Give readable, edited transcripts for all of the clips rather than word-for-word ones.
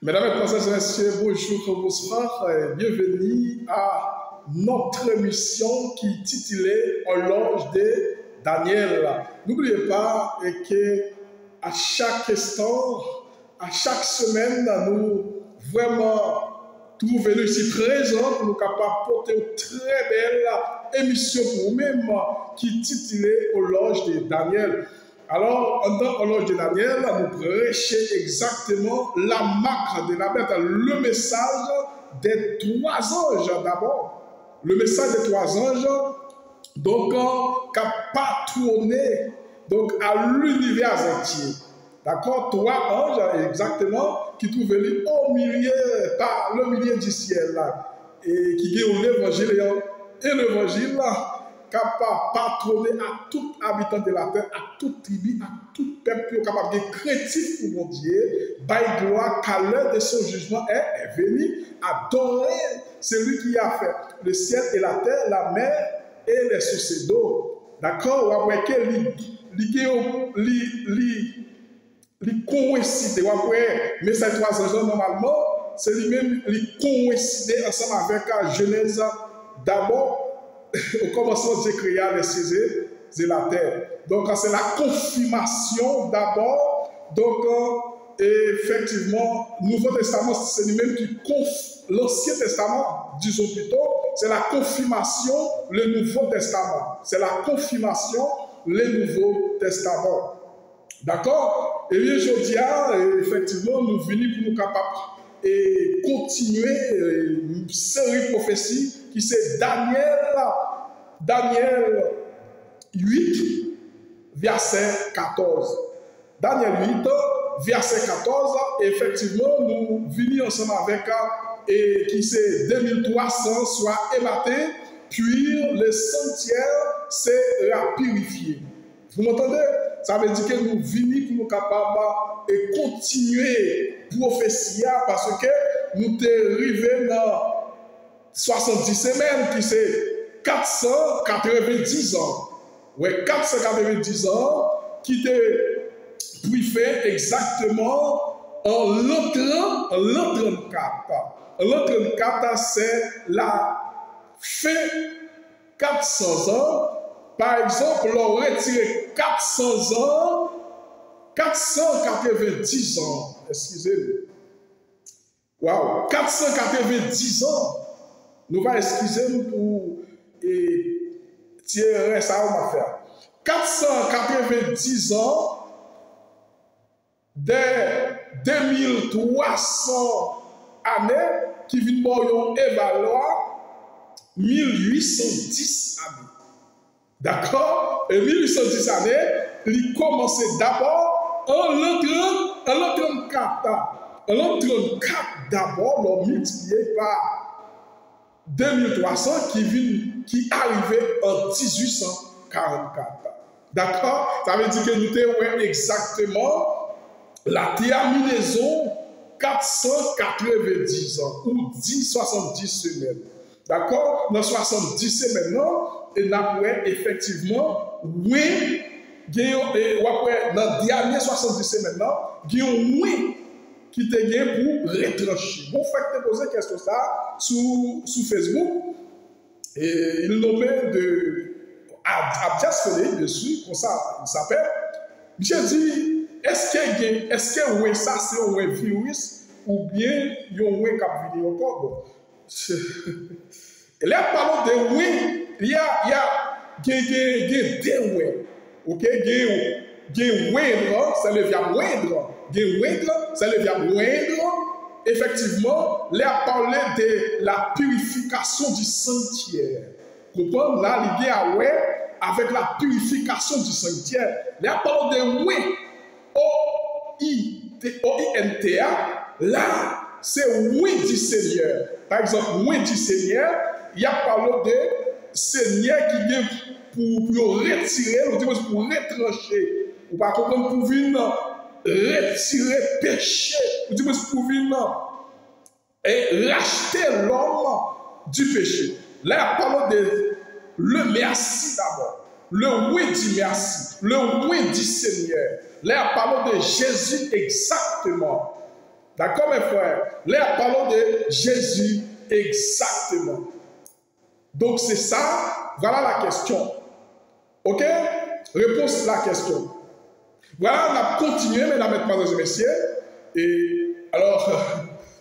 Mesdames et messieurs, bonjour, bonsoir et bienvenue à notre émission qui est titulée Horloge de Daniel. N'oubliez pas que à chaque instant, à chaque semaine, nous vraiment trouvons ici présents pour nous capables de porter une très belle émission pour nous-mêmes qui est titulée Horloge de Daniel. Alors, dans l'horloge de Daniel, nous prêchons exactement la marque de la bête, le message des trois anges d'abord. Le message des trois anges, donc, qui a patronné donc, à l'univers entier. D'accord? Trois anges, exactement, qui trouvent au milieu, par le milieu du ciel, là, et qui ont l'évangile et l'évangile, là, capable de patronner à tout habitant de la terre, à toute tribu, à tout peuple, capable de créatif pour mon Dieu, by gloire, qu'à l'heure de son jugement est venu adorer celui qui a fait le ciel et la terre, la mer et les sources d'eau. D'accord? Ou après que li coïncide, ou après, mais ces trois anges normalement, c'est lui-même li coïncide ensemble avec Genèse d'abord. Au commencement, Dieu créa les cieux et la terre. Donc, c'est la confirmation d'abord. Donc, effectivement, Nouveau Testament, c'est lui-même qui confirme l'Ancien Testament, disons plutôt, c'est la confirmation, le Nouveau Testament. C'est la confirmation, le Nouveau Testament. D'accord? Et bien, je dis, effectivement, nous venons pour nous capables et continuer une série de prophéties qui c'est Daniel 8, verset 14. Daniel 8, verset 14, effectivement, nous venons ensemble avec et qui c'est 2300 soit ématé, puis le sanctuaire c'est la purifier. Vous m'entendez? Ça veut dire que nous venons pour nous capables et continuer prophétie parce que nous sommes arrivés dans 70 semaines qui c'est 490 ans. Oui, 490 ans qui était fait exactement en l'an 34. L'an 34, c'est la fin 400 ans. Par exemple, on retire 400 ans, 490 ans. Excusez-moi. Waouh, 490 ans. Nous allons excuser pour tirer ça, on va faire. 490 ans, des 2300 années qui viennent évaluer 1810 années. D'accord? Et 1810 années, il commençait d'abord en l'an 34. En l'an 34, d'abord, l'on multiplié par 2300 qui arrivait en 1844. D'accord? Ça veut dire que nous avons exactement la terminaison 490 ans ou 70 semaines. D'accord? Dans 70 semaines, et nous avons effectivement, oui, après, dans les dernières 70 semaines, nous avons oui qui te gagne pour retrancher. Bon, fait que poser question ça sur Facebook et il nommait de Abdias Félix dessus, comme ça il s'appelle. J'ai dit, est-ce que oui, ça c'est un virus ou bien il y a un oui cap vidéo encore bon. Et là parlons de oui, il y a des oui. OK, il moindre, ça devient moindre. Moindre, ça devient moindre. Effectivement, là, a parlé de la purification du sanctuaire. Comprenez? Là, il y a ouais avec la purification du sanctuaire. Là, a parlé de ouais, O-I-N-T-A. Là, c'est oui du Seigneur. Par exemple, oui du Seigneur, il y a parlé de Seigneur qui vient pour retirer, pour retrancher. Ou pas comprendre pour venir retirer péché. Pour venir et racheter l'homme du péché. Là, parlons de le merci d'abord. Le oui du merci. Le oui du Seigneur. Là, parlons de Jésus exactement. D'accord, mes frères? Là, parlons de Jésus exactement. Donc, c'est ça. Voilà la question. OK? Réponse à la question. Voilà, on a continué, mesdames, mesdemoiselles et messieurs. Et alors,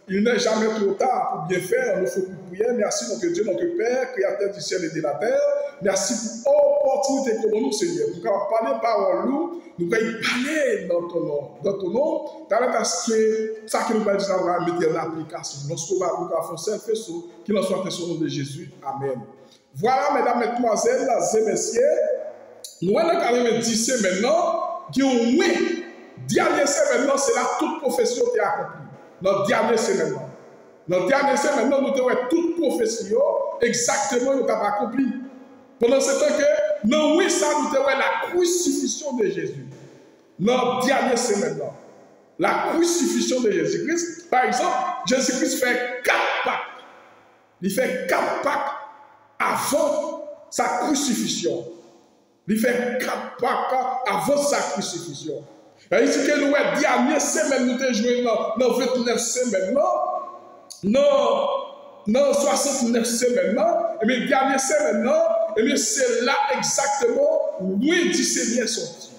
il n'est jamais trop tard pour bien faire. Il nous faut prier. Merci, notre Dieu, notre Père, Créateur du ciel et de la terre. Merci pour l'opportunité que nous, Seigneur. Pour qu'on parle parole, nous pouvons parler dans ton nom. Dans ton nom, parce que ça que nous va dire, on va mettre en application. Lorsqu'on va faire ça, qu'il en soit fait au nom de Jésus. Amen. Voilà, mesdames, mesdemoiselles et messieurs. Nous allons quand même dire maintenant. Oui, dernière semaine, maintenant, c'est là toute profession qui est accomplie. Notre dernière semaine, maintenant. Notre dernière semaine, maintenant, nous avons toute profession exactement nous avons accompli. Pendant ce temps que, non, oui, ça, nous avons la crucifixion de Jésus. Notre dernière semaine, maintenant. La crucifixion de Jésus-Christ. Par exemple, Jésus-Christ fait 4 Pâques. Il fait 4 Pâques avant sa crucifixion. Il fait 4 Pâques avant sa crucifixion. Et il dit que nous, la dernière semaine, nous avons joué dans 29 semaines, non 69 semaines, et bien, la dernière semaine, et bien, c'est là exactement où il dit Seigneur sorti.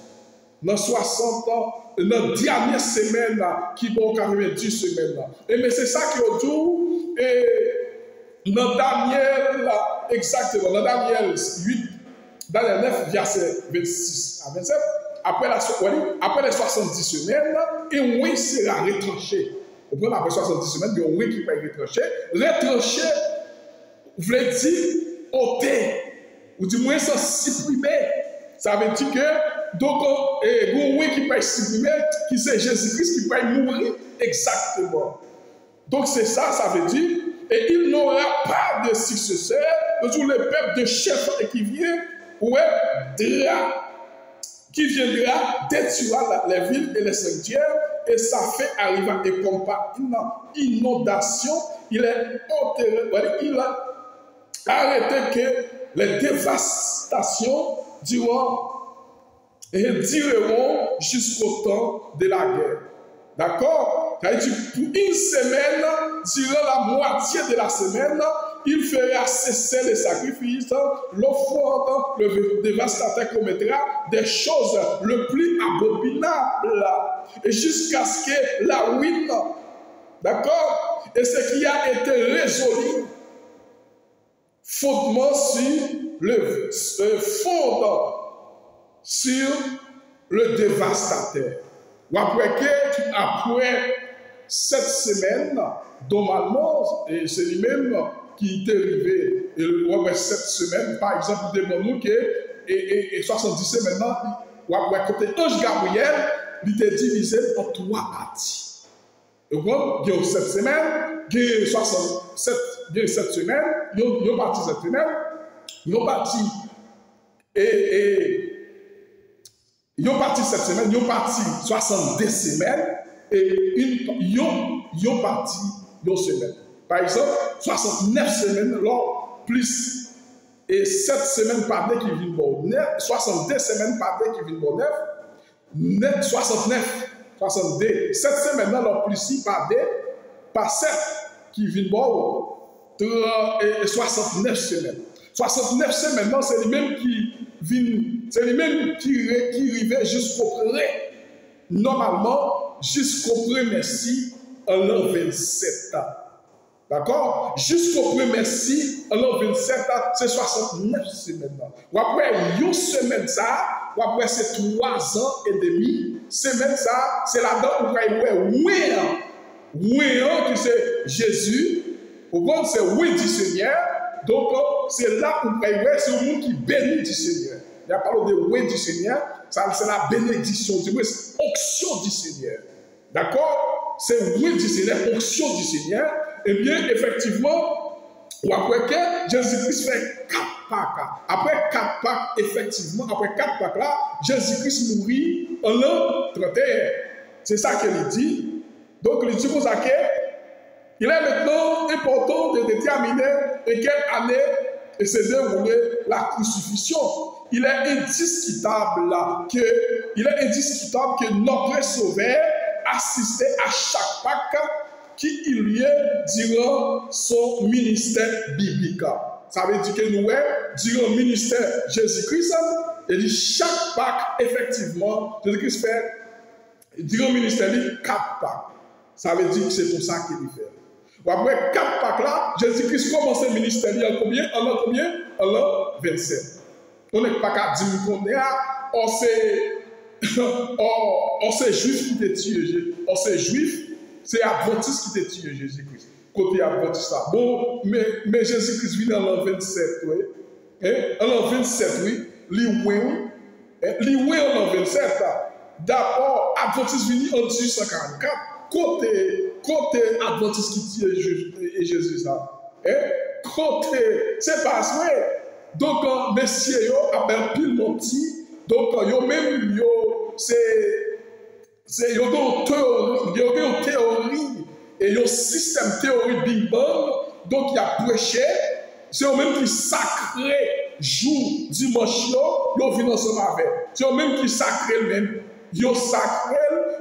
Dans 60 ans, dans la dernière semaine, qui va arriver 10 semaines. Et bien, c'est ça qui est autour, et dans Daniel, exactement, dans Daniel 8, dans les 9, verset 26 à 27, après les 70 semaines, et oui sera retranché. Vous prenez après 70 semaines, il y a oui qui va être retranché. Retranché, vous voulez dire ôter, ou du moins sans supprimer. Ça veut dire que, donc, oui qui va être supprimé, qui c'est Jésus-Christ qui va mourir exactement. Donc c'est ça, ça veut dire, et il n'aura pas de successeur, toujours le peuple de chef qui vient, qui viendra détruire les villes et les sanctuaires, et ça fait arriver et comme par une inondation, il est enterré, il a arrêté que les dévastations dureront jusqu'au temps de la guerre. D'accord? Pour une semaine, durant la moitié de la semaine, il fera cesser les sacrifices, l'offrande, le dévastateur commettra des choses le plus abominables, et jusqu'à ce que la ruine, d'accord, et ce qui a été résolu, fondement sur le dévastateur. Ou après cette semaine, normalement, et c'est lui-même qui est arrivé, et cette semaine, par exemple, demandons que, et 70 semaines maintenant, ou après côté Ange Gabriel, il était divisé en 3 parties. Et donc, il y a 7 semaines, il y a 7 semaines, il y a parti cette semaine, il y a parti, ils ont parti cette semaine, ils ont parti 62 semaines et ils ont parti 2 semaines. Par exemple, 69 semaines, là, plus et 7 semaines par deux qui viennent bon 9, 62 semaines par deux qui viennent bon 9, 69, 62, 7 semaines, là, plus 6 par 2, par 7 qui viennent bon 69 semaines. 69 semaines, c'est les mêmes qui viennent. C'est lui-même qui arrivait jusqu'au près, normalement, jusqu'au premier si en l'an 27. D'accord? Jusqu'au premier si en l'an 27, c'est 69 semaines. Ou après, une semaine ça, ou après, c'est 3 ans et demi. Semaine ça, c'est là-dedans où il y a oui, qui c'est Jésus. Au fond, c'est oui du Seigneur. Donc, c'est là où il y a c'est le monde qui bénit du Seigneur. Il y a parlé de oui du Seigneur, c'est la bénédiction, c'est l'onction du Seigneur. D'accord? C'est oui du Seigneur, onction du Seigneur. Eh bien, effectivement, ou après que Jésus-Christ fait 4 Pâques. Après 4 Pâques, effectivement, après 4 Pâques là, Jésus-Christ mourit en l'an 31. C'est ça qu'il dit. Donc, il dit pour ça qu'il est maintenant important de déterminer de quelle année s'est déroulée la crucifixion. Il est indiscutable que notre Sauveur assister à chaque Pâques qui eut lieu durant son ministère biblique. Ça veut dire que nous, durant le ministère Jésus-Christ, et chaque Pâques, effectivement, Jésus-Christ fait, durant le ministère, 4 Pâques. Ça veut dire que c'est pour ça qu'il fait. Après 4 Pâques là, Jésus-Christ commence le ministère en combien? En l'an combien? En l'an 27. On n'est pas qu'à dire qu'on est là, on c'est juif qui t'a tué. On c'est juif, c'est adventiste qui t'a tué Jésus-Christ. Côté adventiste là. Bon, mais Jésus-Christ vient en l'an 27, oui. En l'an 27, oui. Lui, en l'an 27 là. D'abord, adventiste vient en 1844. Côté adventiste qui tue Jésus ça. Côté, c'est pas vrai. Donc, messieurs, yo, a pile menti. Donc, yo même, yo, c'est yo une théorie et yo système théorie Big Bang. Donc, il y a prêché. C'est eux même qui sacré jour dimanche, yo vient ensemble avec. C'est eux même qui sacré même. Yo sacré,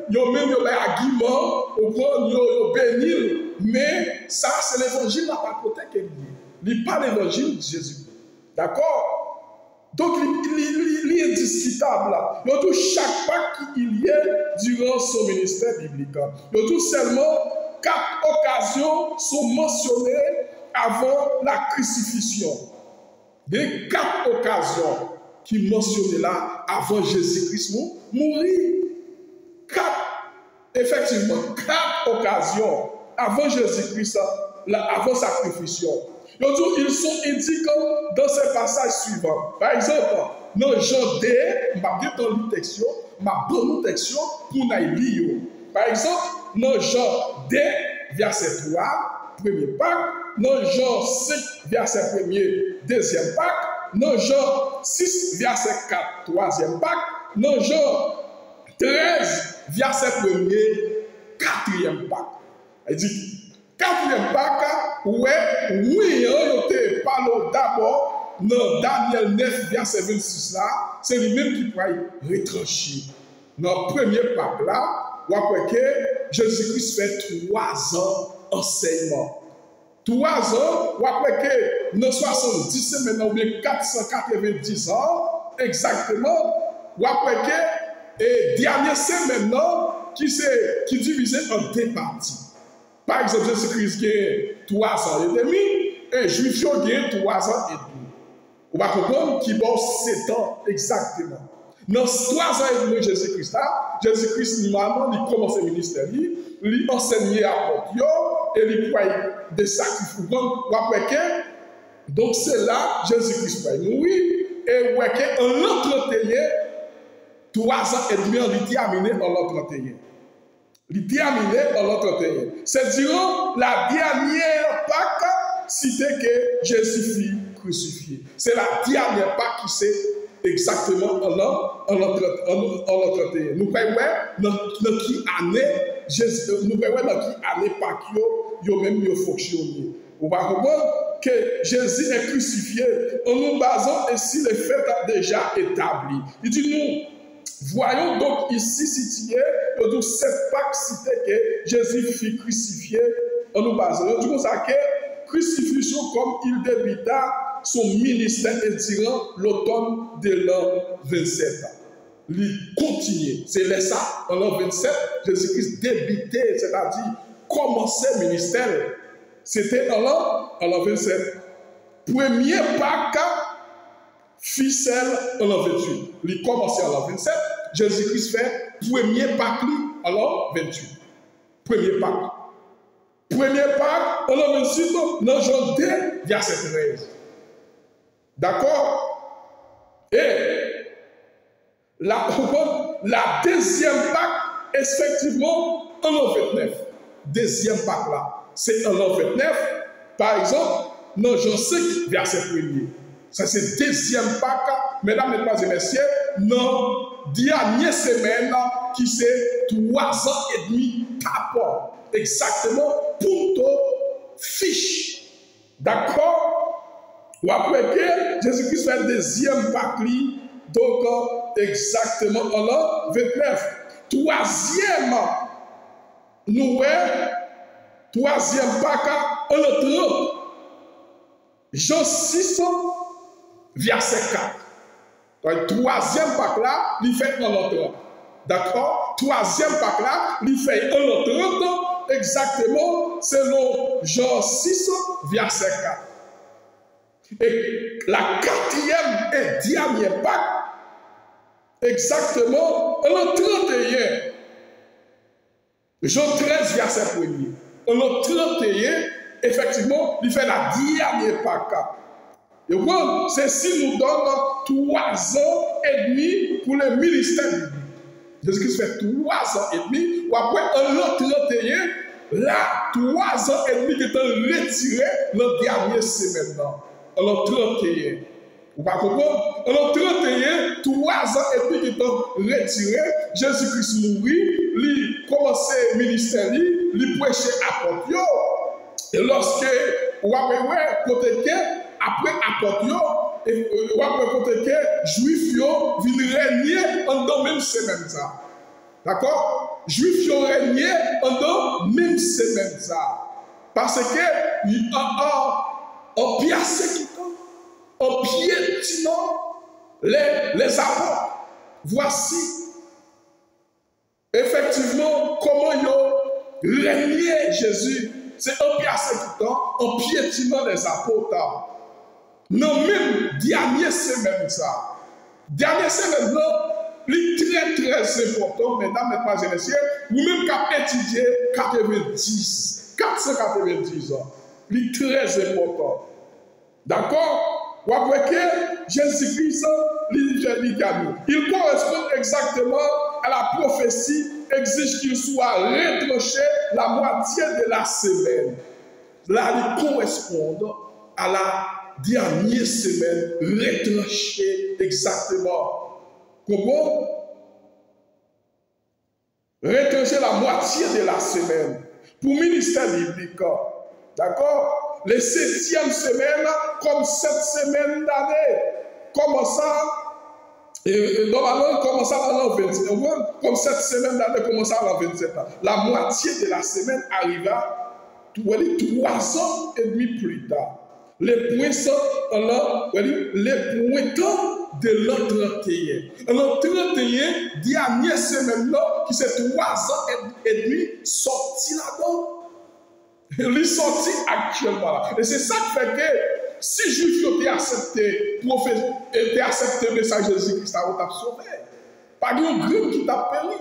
yo même yo argument, yo béni. Mais ça, c'est l'évangile n'a pas côté qu'il dit. Il pas l'évangile de Jésus. D'accord? Donc, il est indiscutable là. Il y a tout chaque Pâques qu'il y a durant son ministère biblique. Il y a tout seulement 4 occasions sont mentionnées avant la crucifixion. Il y a 4 occasions qui mentionnées là avant Jésus-Christ mourir. 4, effectivement, 4 occasions avant Jésus-Christ, avant sa crucifixion. Ils sont indiqués dans ces passages suivants. Par exemple, dans Jean 2, je vais dans le texte, je vais texte pour nous lire. Par exemple, dans Jean 2, verset 3, premier Pâques, dans Jean 5, verset 1er, deuxième Pâques, dans Jean 6, verset 4, troisième Pâques, dans Jean 13, verset 1er, quatrième Pâques. Il dit, quatrième Pâques, oui, on te parle d'abord dans Daniel 9, verset 26 là, c'est lui-même qui pourrait retrancher. Dans le premier Pâques là, on voit que Jésus-Christ fait 3 ans d'enseignement. 3 ans, on voit que dans 70 semaines, ou bien 490 ans, exactement, on voit que et dernière semaine qui divisé en 2 parties. Par exemple, Jésus-Christ a 3 ans et demi, et Juif a 3 ans et demi. On va comprendre qu'il a 7 ans exactement. Dans 3 ans et demi de Jésus-Christ, normalement, il commence le ministère, il enseignait à Pontio, et il croyait des sacrifices. Donc c'est là, Jésus-Christ va mourir, et on l'entretient 3 ans et demi, on l'a terminé en l'entretient. Il terminé en l'entretien. C'est durant la dernière Pâques, cité que Jésus fut crucifié. C'est la dernière Pâques qui c'est exactement en l'entretien. Nous voyons dans qui année Jésus, nous voyons dans qui année Pâques yo même yo fonctionné. On va comprendre que Jésus est crucifié en nous basant ainsi les faits déjà établis. Il dit nous. Voyons donc ici situé, donc cette Pâques cité que Jésus fut crucifié en nous basant. Du coup, ça que crucifixion comme il débita son ministère durant l'automne de l'an 27. Il continue. C'est là ça, en l'an 27, Jésus-Christ débitait, c'est-à-dire commençait le ministère. C'était en l'an 27. Premier Pâques, ficelle en l'an 28. Il commençait en l'an 27. Jésus-Christ fait premier Pâques en l'an 28. Premier Pâques. Premier Pâques en l'an 28, dans Jean 2, verset 13. D'accord? Et la deuxième Pâques, effectivement, en l'an 29. Deuxième Pâques là, c'est en l'an 29. Par exemple, dans Jean 5, verset 1er. Ça, c'est deuxième Pâques, mesdames, mesdemoiselles et messieurs, dans dernière semaine, qui c'est 3 ans et demi tapant. Exactement, pour ton fiche. D'accord? Ou après que Jésus-Christ fait deuxième Pâques, donc exactement en l'an 29. Troisième nous, troisième pas, en le 30, Jean 6, verset 4. Donc, troisième pas là, il fait en le 30. D'accord? Troisième pas là, il fait en le 30, exactement selon Jean 6, verset 4. Et la quatrième et dernière Pâque, exactement le 31, Jean 13, verset 1er. Le 31, effectivement, il fait la dernière Pâque. Et bon, ceci nous donne 3 ans et demi pour le ministère biblique. Jésus-Christ fait 3 ans et demi, ou après, le 31, là, 3 ans et demi qui étaient retirés dans la dernière semaine. Alors 31. Vous ne comprenez pas? Alors 31, 3 ans et demi qui étant retirés, Jésus-Christ mourit, il commençait le ministère, il prêchait à Pontio. Et lorsque, après Apotio, et après Juifs viennent régner pendant même semaine. D'accord? Juifs régné pendant même semaine. Parce que, en piétinant les apôtres. Voici effectivement comment ils régnaient Jésus. C'est en piétinant les apôtres. Non, même dernière semaine, ça. Dernière semaine, c'est très important, mesdames, mesdemoiselles et messieurs, nous-mêmes qui avons étudié 490 ans. C'est très important. D'accord? Vous voyez que Jésus-Christ, il correspond exactement à la prophétie, exige qu'il soit retranché la moitié de la semaine. Là, il correspond à la dernière semaine, retranché exactement. Comment? Retranché la moitié de la semaine pour le ministère biblique. D'accord? Les 7e semaine, comme 7 semaines d'année, normalement, commence à l'an 27. Comme 7 semaines d'année, commence à l'an 27. La moitié de la semaine arriva 3 ans et demi plus tard. Les points sont les points de l'an 31. L'an 31, dernière semaine là, qui c'est 3 ans et demi, sorti là-dedans. Il est sorti actuellement là. Et c'est ça qui fait que si Juifs ont accepté le message de Jésus-Christ, ça va sauvé. Pas de groupe qui t'a péri.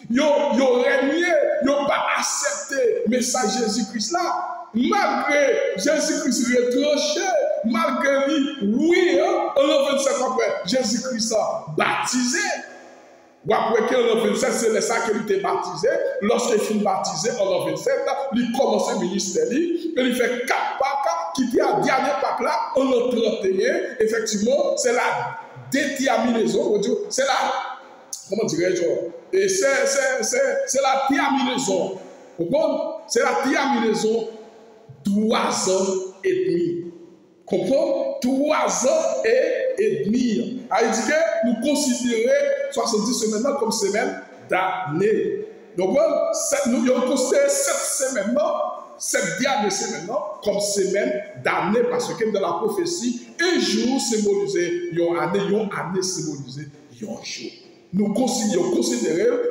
Ils ont régné, ils n'ont pas accepté le message de Jésus-Christ là. Malgré Jésus-Christ retranché, malgré lui, oui, on a 27 après, Jésus-Christ a baptisé. Ou après qu'en l'an 27, c'est ça qu'il était baptisé. Lorsqu'il fut baptisé en l'an 27, il commence le ministère. Et il fait 4 Pâques qui dit à dernier Pâques là, en l'an 31. Effectivement, c'est la déterminaison. C'est la, comment dirais-je? Et c'est la terminaison. C'est la terminaison 3 ans et demi. Comprends? 3 ans et demi. Il dit que nous considérons 70 semaines comme semaine d'année. Donc, nous considérons cette semaine, cette dernière semaine, comme semaine d'année, parce que dans la prophétie, un jour symbolisé une année symbolisée un jour. Nous considérons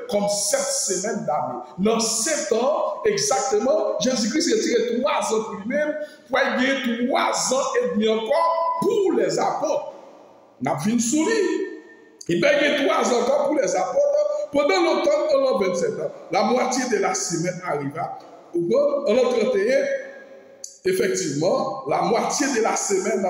comme 7 semaines d'année. Dans 7 ans, exactement, Jésus-Christ a retiré 3 ans pour lui-même, pour gagner 3 ans et demi encore pour les apôtres. Nous avons une souris. Il a gagné 3 ans encore pour les apôtres. Pendant l'automne, en l'an 27 ans, la moitié de la semaine arriva. En l'an 31, effectivement, la moitié de la semaine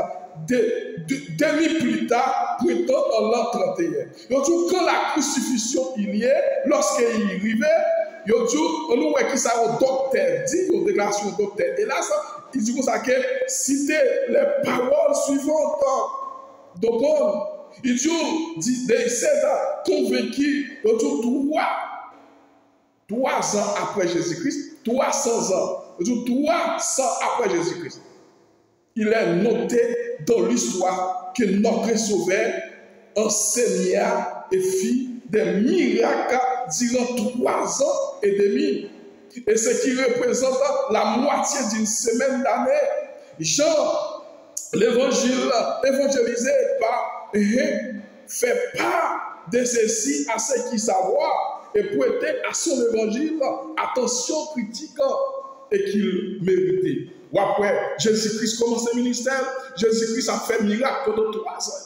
demi plus tard, plutôt en l'an 31. Donc, quand la crucifixion il y est, lorsqu'il arrivait, on nous voit qui ça au docteur dit, aux déclarations au docteur. Et là, il dit comme ça que citer les paroles suivantes de Paul. Il dit, c'est convaincu, 3 ans après Jésus-Christ, 300 ans. 300 après Jésus-Christ. Il est noté dans l'histoire que notre Sauveur enseigna et fit des miracles durant 3 ans et demi. Et ce qui représente la moitié d'une semaine d'année. Jean, évangélisé par fait part de ceci à ceux qui savent et prêter à son évangile attention critique et qu'il méritait. Ou après, Jésus-Christ commence le ministère, Jésus-Christ a fait miracle pendant 3 ans.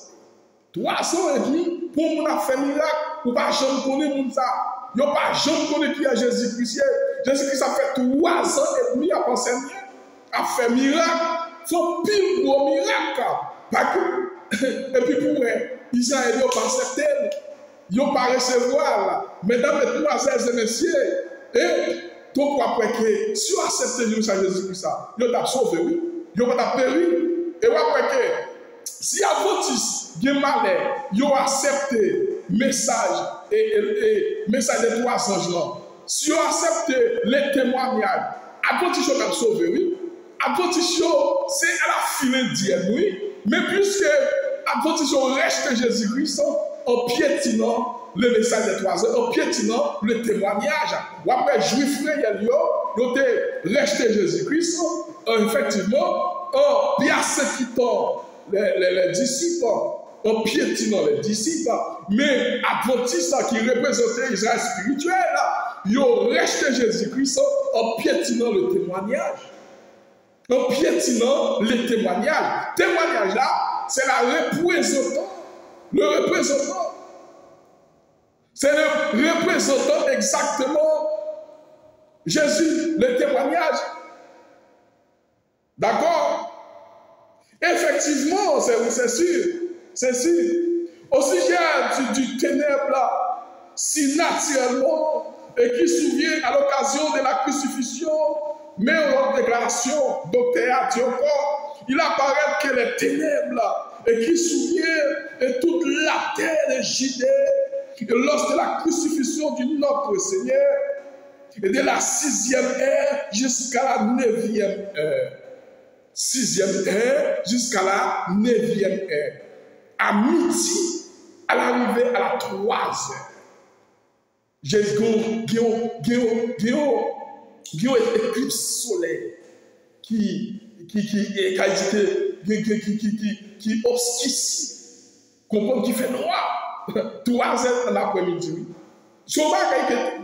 3 ans et demi, pour nous a fait miracle, ou pas jamais connaître ça. Yo pas jamais connaître qui est Jésus-Christ. Jésus-Christ a fait 3 ans et demi à enseigner, a fait miracle, son pile gros miracle. Et puis pour eux, Israël n'a pas accepté, ils n'ont pas recevoir. Mesdames, mesdemoiselles et messieurs, et donc après que si vous acceptez Jésus-Christ, vous avez sauvé, vous avez péri. Et après que si Adventiste, vous avez malheur, vous avez accepté le message et message des 3 anges. Si vous acceptez les témoignages, Adventiste vous avez sauvé, oui. Adventiste, c'est à la fin indienne, oui. Mais puisque Adventiste reste Jésus-Christ en piétinant le message des 3 heures, en piétinant le témoignage. Ou après, juif, ils ont resté Jésus-Christ, effectivement, en persécutant les disciples, en piétinant les disciples. Mais Adventiste qui représentait Israël spirituel, ils ont resté Jésus-Christ en piétinant le témoignage. En piétinant les témoignages. Témoignage là, c'est la représentant. Le représentant. C'est le représentant exactement Jésus, le témoignage. D'accord? Effectivement, c'est sûr. C'est sûr. Au sujet du ténèbre là, si naturellement, et qui souvient à l'occasion de la crucifixion, mais en déclaration, docteur Dioko, il apparaît que les ténèbres là, et qui souvient et toute la terre est Judée, lors de la crucifixion de notre Seigneur, et de la 6e heure jusqu'à la 9e heure. 6e heure jusqu'à la 9e heure. À midi, à l'arrivée à la 3 heures. Jésus, Guillaume éclipse soleil qui obscurcit, comprendre qui fait noir. 3 heures dans l'après-midi. Souvent,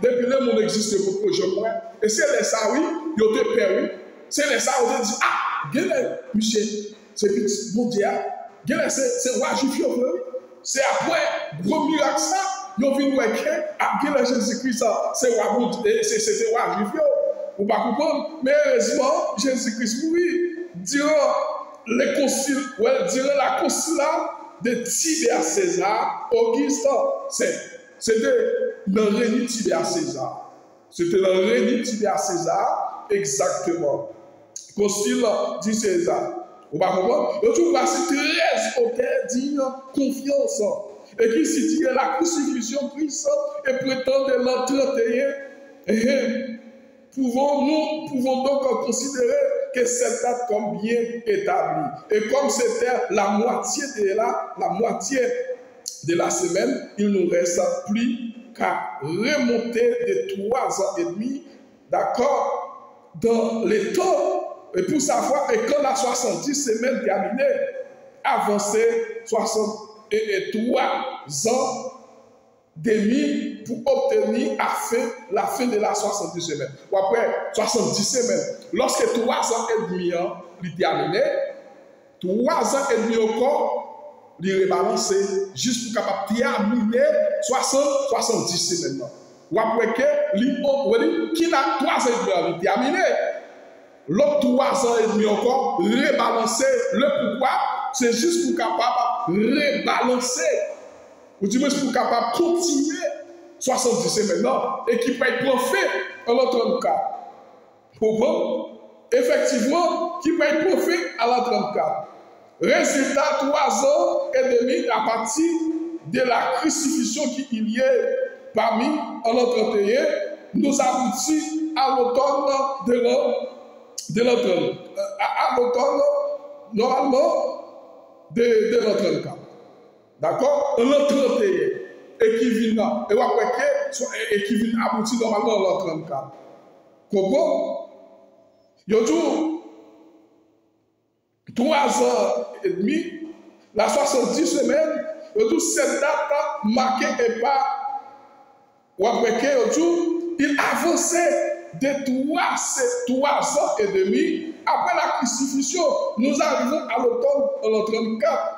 depuis le monde existe pour projet, et c'est les ça, oui, ils ont été perdus. C'est les ça, on a dit, ah, Guélé, monsieur, c'est petit, mon Dieu, Guélé, c'est roi juif, c'est après, gros miracle ça, ils ont vu voir que, ah, Guélé, Jésus-Christ, c'est roi juif, ou pas comprendre, mais heureusement, Jésus-Christ, oui, durant les conciles, durant la concile de Tibère César, Auguste, c'était le règne de Tibère César. C'était le règne de Tibère César, exactement. Concile dit César. Vous pas comprendre? Et tout passé 13 auteurs dignes confiance. Et qui s'y dit la crucifixion Christ et prétendent l'an 31. Nous pouvons donc considérer que cette date comme bien établie. Et comme c'était la moitié de la semaine, il ne nous reste plus qu'à remonter de 3 ans et demi, d'accord, dans les temps, et pour savoir, et quand la 70 semaines terminée, avancer 63 ans demi pour obtenir la fin de la 70 semaines. Ou après 70 semaines, lorsque 3 ans et demi il terminé, 3 ans et demi encore, il rebalancé juste pour capable terminer 70 semaines. Ou après que qui n'a 3 ans et demi terminé, l'autre 3 ans et demi encore, rebalancer le pourquoi, c'est juste pour capable rebalancer. Ou du moins pour capable continuer 70 semaines et qui peut être profit en l'autre cas. Pourquoi? Effectivement, qui peut être profit à l'autre cas. Résultat, 3 ans et demi à partir de la crucifixion qu'il y a parmi en l'autre pays, nous aboutit à l'automne de l'automne. À l'automne, normalement, de l'automne cas. D'accord? L'autre pays. Et qui vient, et qui vient aboutir normalement à l'autre cas. Comment? Yo dit, 3 ans et demi, la 70 semaines, yo dit, cette date marquée et pas, ou après que il avançait de 3 ans et demi après la crucifixion. Nous arrivons à l'automne 34.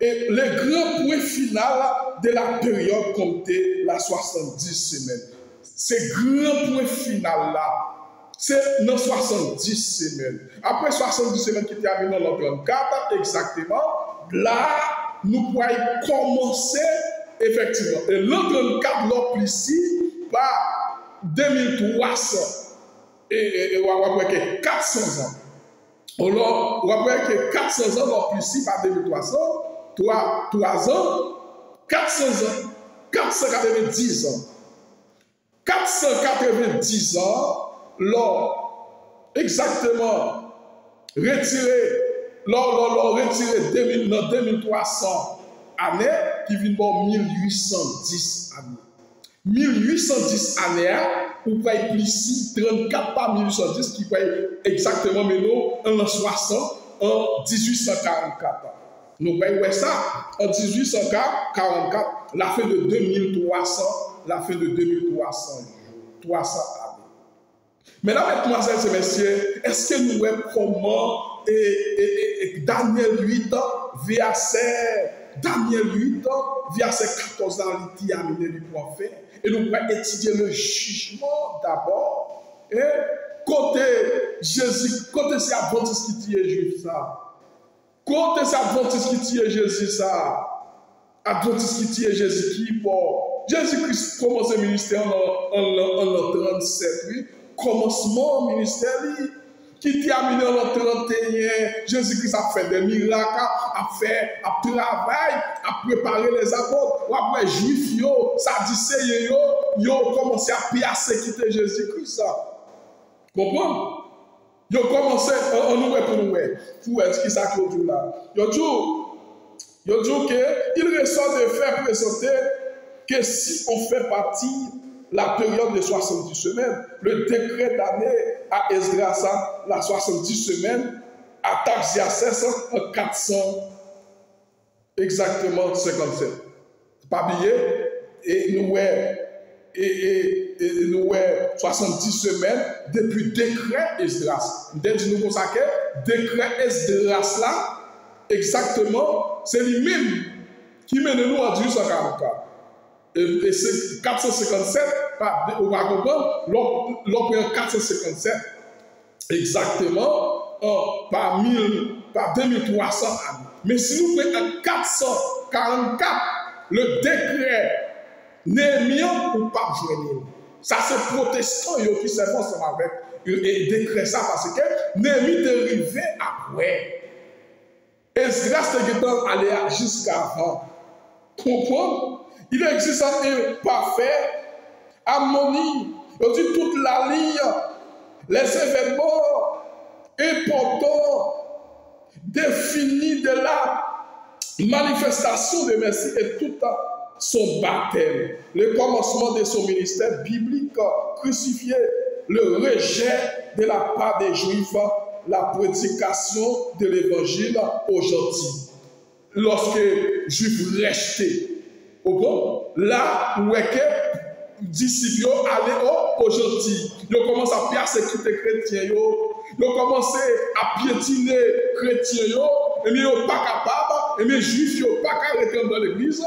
Et le grand point final de la période comptait la 70 semaines. Ce grand point final là, c'est dans 70 semaines. Après 70 semaines qui terminent dans le 34, exactement, là, nous pourrions commencer effectivement. Et le 34, l'autre ici, par 2300 et on va que 400 ans. Alors, on va que 400 ans, l'autre ici, par 2300, 3 ans, 400 ans, 490 ans. 490 ans, l'or exactement retiré, l'or retiré 2300 années, qui vient pour 1810 années. 1810 années, ou pas ici 34 par 1810, qui peut exactement maintenant en 60, en 1844. Nous voyons ça en 1844, la fin de 2300, la fin de 2300 années. Maintenant, mesdemoiselles et messieurs, est-ce que nous voyons comment Daniel 8, verset 14 ans, il a amené le prophète, et nous allons étudier le jugement d'abord, et côté Jésus, côté c'est Adventiste qui tue Juif ça. Côté c'est Adventiste qui tue Jésus ça. Adventiste qui tue Jésus qui pour Jésus-Christ commence le ministère en 37, oui. Commencement ministère qui terminé en 31. Jésus-Christ a fait des miracles, a travaillé, a préparé les apôtres. Ou après Juifs, ça dit yo commencé à persécuter Jésus-Christ. Comprenez? Yo commencé en nous pour être qui ça que dit là. Yo dit que il ressort de faire présenter que si on fait partie la période de 70 semaines, le décret d'année à Esdras, la 70 semaines, à Taxiaces en 400, exactement 57. Pas oublié, et nous 70 semaines depuis décret Esdras. Dès que nous consacrons, décret Esdras là, exactement, c'est lui-même qui mène nous en 1844. Et c'est 457, on va comprendre, l'opéra 457, exactement, par 2300 années. Mais si nous prenons en 444, le décret Néhémie ou pas joindre. Ça, c'est protestant qui s'est fait ensemble avec et décret ça parce que Néhémie est arrivé après. Esdras est allé jusqu'avant. Comprends? Il existe un parfait, harmonie, on dit toute la ligne, les événements importants, définis de la manifestation de Messie et tout son baptême, le commencement de son ministère biblique, crucifié, le rejet de la part des Juifs, la prédication de l'évangile aujourd'hui. Lorsque les Juifs restaient, là où est que disciples allaient aujourd'hui, ils commencent à persécuter les chrétiens, ils commencent à piétiner les chrétiens, et ils ne sont pas capables, et les Juifs ne sont pas capables dans l'église,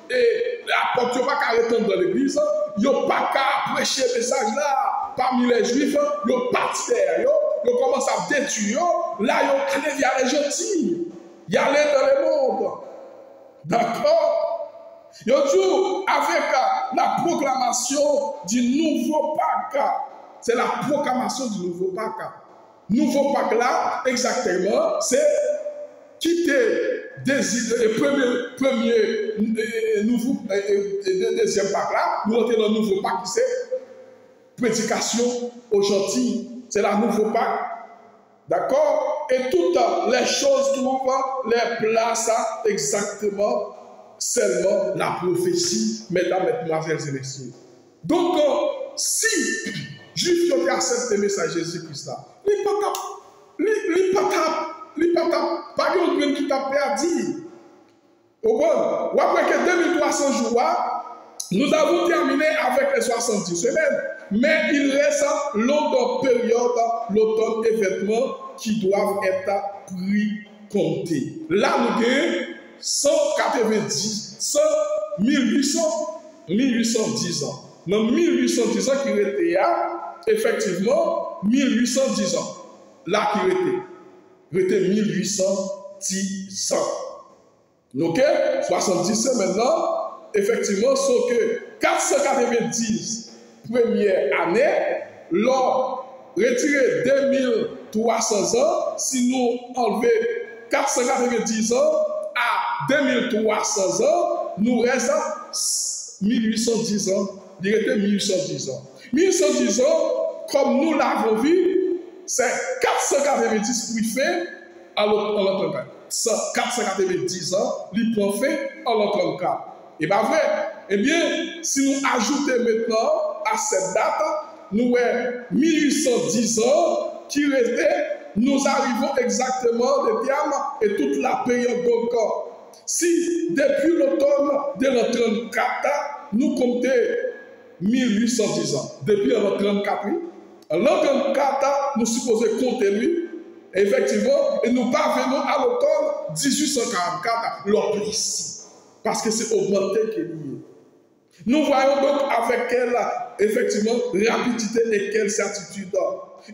et l'apôtre n'est pas capable dans l'église, ils ne sont pas capables de prêcher le message là parmi les Juifs, ils sont partis derrière, ils commencent à détruire, là ils allaient vers les gentils, ils allaient dans le monde. D'accord? Yo dit avec la proclamation du nouveau Pâques, c'est la proclamation du nouveau Pâques. Nouveau Pâques là, exactement, c'est quitter le premier nouveau deuxième Pâques là, nous entrons dans le nouveau Pâques qui c'est prédication aujourd'hui, c'est la nouveau Pâques. D'accord? Et toutes les choses trouvent les places exactement seulement la prophétie, mesdames, mesdemoiselles et messieurs. Donc, si Juif qui ont accepté le message de Jésus-Christ là. Pas de qui t'a perdu. Au bon, ou après que 2300 jours, nous avons terminé avec les 70 semaines, mais il reste l'autre période, l'automne événements qui doivent être pris comptés. Là, nous avons 190, 1810 ans. Dans 1810 ans qui était là, effectivement, 1810 ans. Là qui était 1810 ans. Ok? 70 maintenant, effectivement, sauf que 490 première année, lors retirer 2300 ans, si nous enlevons 490 ans à 2300 ans, nous reste 1810 ans. Il était 1810 ans. 1810 ans, comme nous l'avons vu, c'est 490 plus fait à l'autre temps. 490 ans, il prend fait en l'an 34. Et bien vrai, eh bien, si nous ajoutons maintenant à cette date, nous avons 1810 ans qui restait, nous arrivons exactement le terme et toute la période encore. Si depuis l'automne de l'an 34, nous comptons 1810 ans, depuis l'an 34, oui, en l'an 34, nous supposons compter lui. Effectivement, et nous parvenons à l'automne 1844, l'autre ici. Parce que c'est augmenté qui est lié. Nous voyons donc avec quelle, effectivement, rapidité et quelle certitude.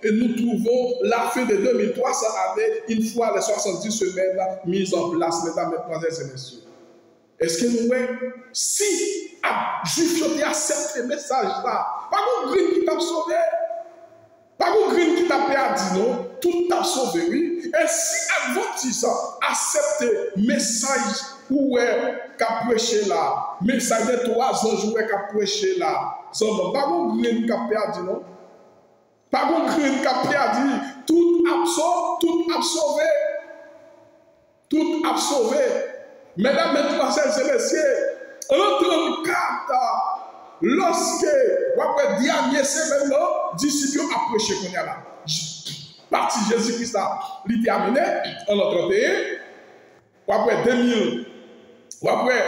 Et nous trouvons la fin de 2300 années, une fois les 70 semaines mises en place, mesdames, mesdemoiselles et messieurs. Est-ce que nous voyons, si Juif qui accepte ce message-là, pas qu'on grille qui t'a sauvé, pas qu'on grille qui t'a perdu, non? Tout t'a sauvé, oui. Et si Adventiste accepte le message où est qu'a prêché là, message de 3 ans, où est qu'a prêché là, pas qu'on grille qui a perdu, non? Pas qu'on grille qui a perdu, tout a sauvé. Tout a sauvé. Mesdames, mesdemoiselles et messieurs, en 34, lorsque, après dernier semaine, disciples a prêché qu'on y a là. Parti Jésus-Christ a terminé en 31, après 2000, après